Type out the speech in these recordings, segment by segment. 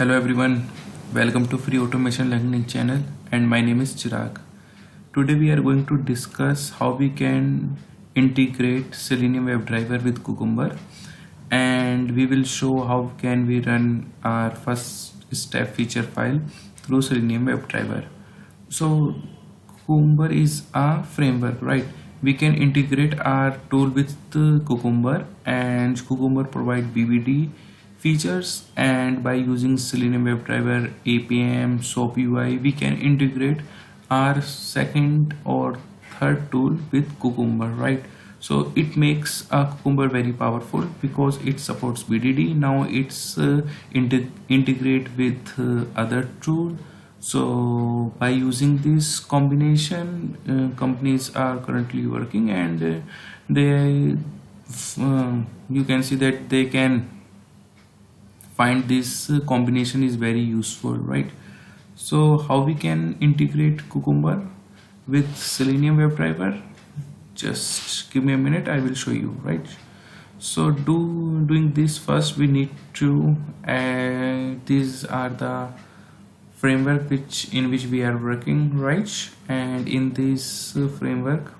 Hello everyone, welcome to Free Automation Learning channel and my name is Chirag. Today we are going to discuss how we can integrate Selenium Webdriver with Cucumber, and we will show how can we run our first step feature file through Selenium Webdriver. So Cucumber is a framework, right? We can integrate our tool with Cucumber, and Cucumber provide BBD features, and by using Selenium WebDriver, APM, SOAP UI, we can integrate our second or third tool with Cucumber, right? So it makes a Cucumber very powerful because it supports BDD. Now it's integrate with other tool. So by using this combination, companies are currently working, and they you can see that they can find this combination is very useful, right? So how we can integrate Cucumber with Selenium WebDriver? Just give me a minute, I will show you, right? So doing this, first we need to these are the framework in which we are working, right? And in this framework,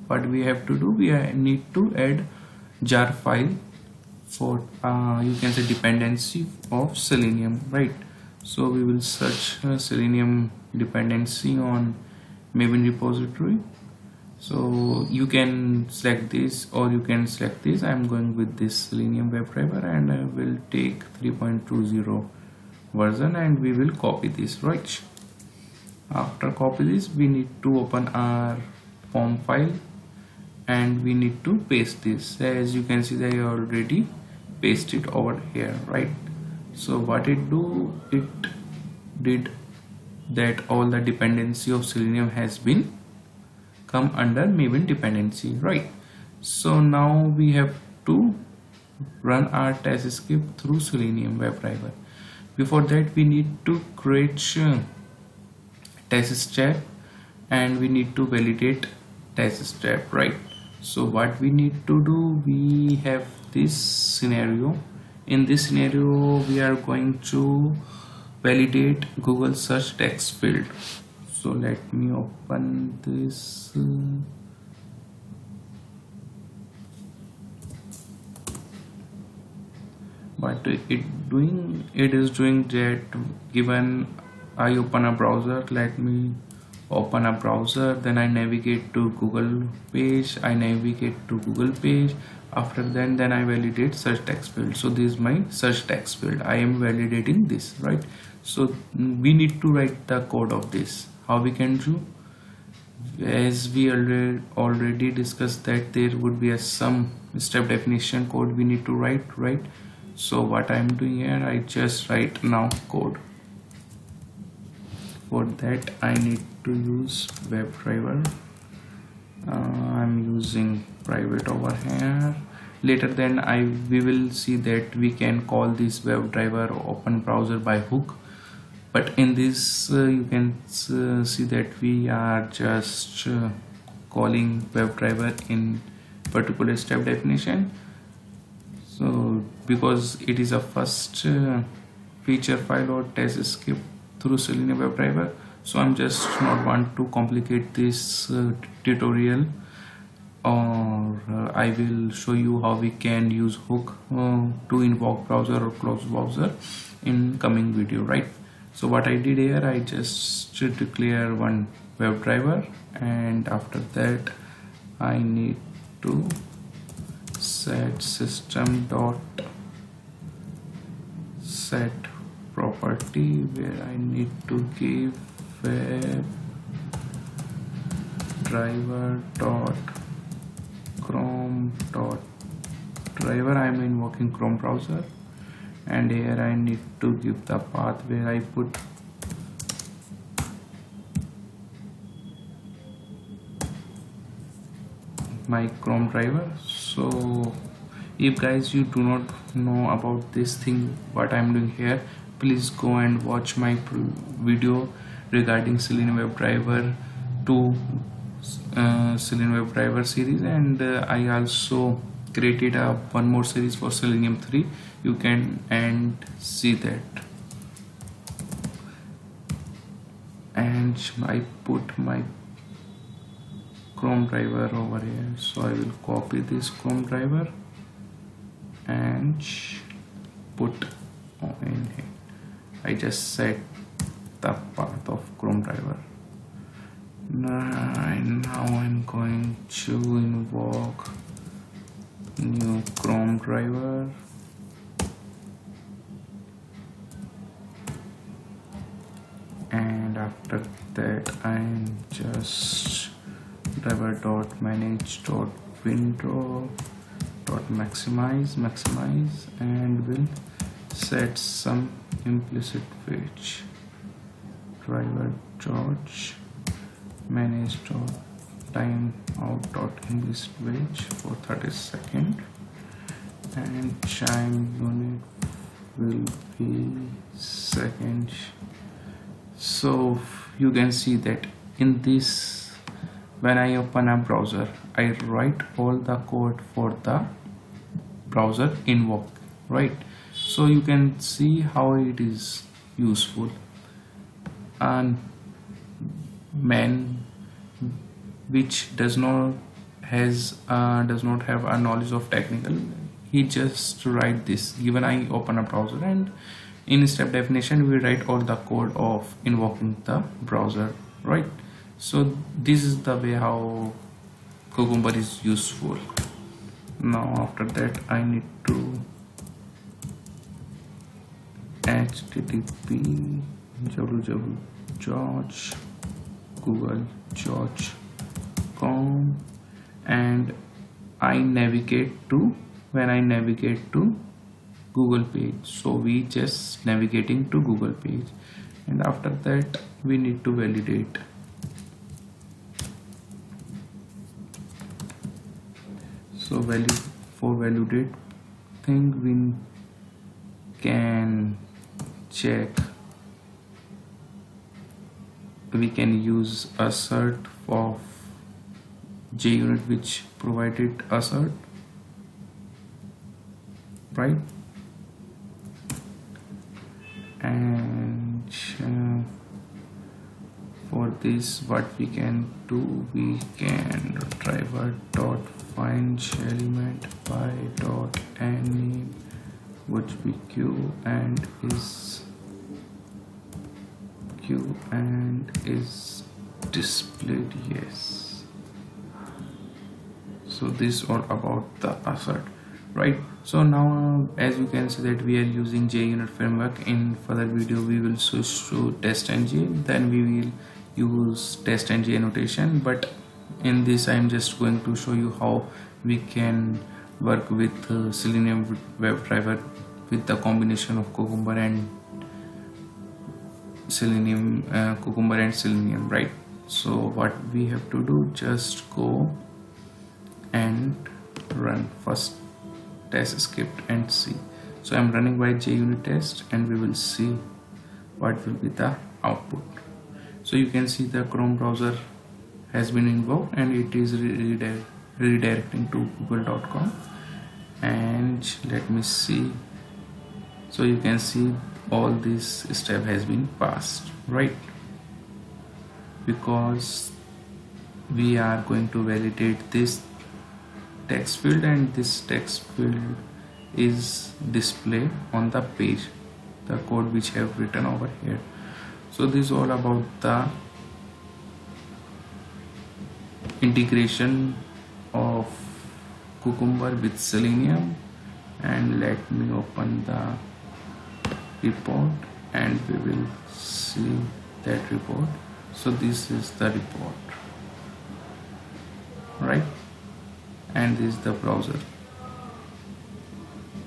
what we have to do, we need to add jar file for you can say dependency of Selenium, right? So we will search Selenium dependency on Maven repository. So you can select this or you can select this. I'm going with this Selenium WebDriver, and I will take 3.20 version, and we will copy this, right? After copy this, we need to open our form file and we need to paste this. As you can see that I already paste it over here, right? So what it did that all the dependency of Selenium has been come under Maven dependency, right? So now we have to run our test script through Selenium WebDriver. Before that, we need to create test step, and we need to validate test step, right? So what we need to do, we have this scenario. In this scenario, we are going to validate Google search text field. So let me open this. What it is doing that given I open a browser, let me open a browser, then I navigate to Google page, I navigate to Google page. After then I validate search text field. So this is my search text field, I am validating this, right? So we need to write the code of this. How we can do? As we already discussed that there would be some step definition code we need to write, right? So what I'm doing here, I just write now code. For that I need to use WebDriver. I'm using private over here. Later then we will see that we can call this WebDriver open browser by hook, but in this you can see that we are just calling WebDriver in particular step definition. So because it is a first feature file or test script through Selenium WebDriver, so I'm just not want to complicate this tutorial, or I will show you how we can use hook to invoke browser or close browser in coming video, right? So what I did here, I just declare one WebDriver, and after that I need to set system dot set property where I need to give web driver dot chrome dot driver. I am invoking Chrome browser, and here I need to give the path where I put my Chrome driver. So if guys you do not know about this thing what I'm doing here, please go and watch my video regarding Selenium WebDriver 2 Selenium WebDriver series, and I also created one more series for Selenium 3. You can and see that. and I put my Chrome driver over here. So I will copy this Chrome driver and put in here. I just set the path of Chrome driver. Now I'm going to invoke new Chrome driver, and after that I'm just driver dot manage dot window dot maximize and will set some implicit weight. Driver dot manage dot time out dot implicit weight for 30 seconds, and time unit will be seconds. So you can see that in this, when I open a browser, I write all the code for the browser invoke, right? So you can see how it is useful. And man which does not have a knowledge of technical, he just write this. Given I open a browser, and in step definition we write all the code of invoking the browser, right? So this is the way how Cucumber is useful. Now after that I need to http www.google.com, and when I navigate to Google page, so we just navigating to Google page, and after that we need to validate. So validate thing, we can check, we can use assert of JUnit which provided assert, right? And for this what we can do, we can driver dot find element by dot any would be q and is displayed yes. So this all about the assert, right? So now as you can see that we are using JUnit framework. In further video we will switch to TestNG, then we will use TestNG annotation, but in this I am just going to show you how we can work with Selenium Webdriver with the combination of Cucumber and Selenium, right? So what we have to do, just go and run first test script and see. So I'm running by JUnit test, and we will see what will be the output. So you can see the Chrome browser has been invoked and it is redirecting to google.com, and let me see. So you can see all this step has been passed, right? Because we are going to validate this text field, and this text field is displayed on the page, the code which I have written over here. So this is all about the integration of Cucumber with Selenium. And let me open the report and we will see that report. So this is the report, right? And this is the browser.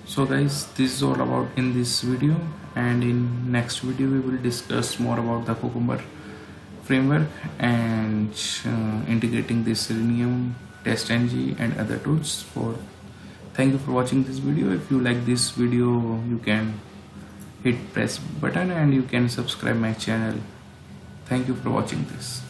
So guys, this is all about in this video, and in next video we will discuss more about the Cucumber framework and integrating the Selenium, TestNG and other tools. Thank you for watching this video. If you like this video, you can hit press button and you can subscribe my channel. Thank you for watching this.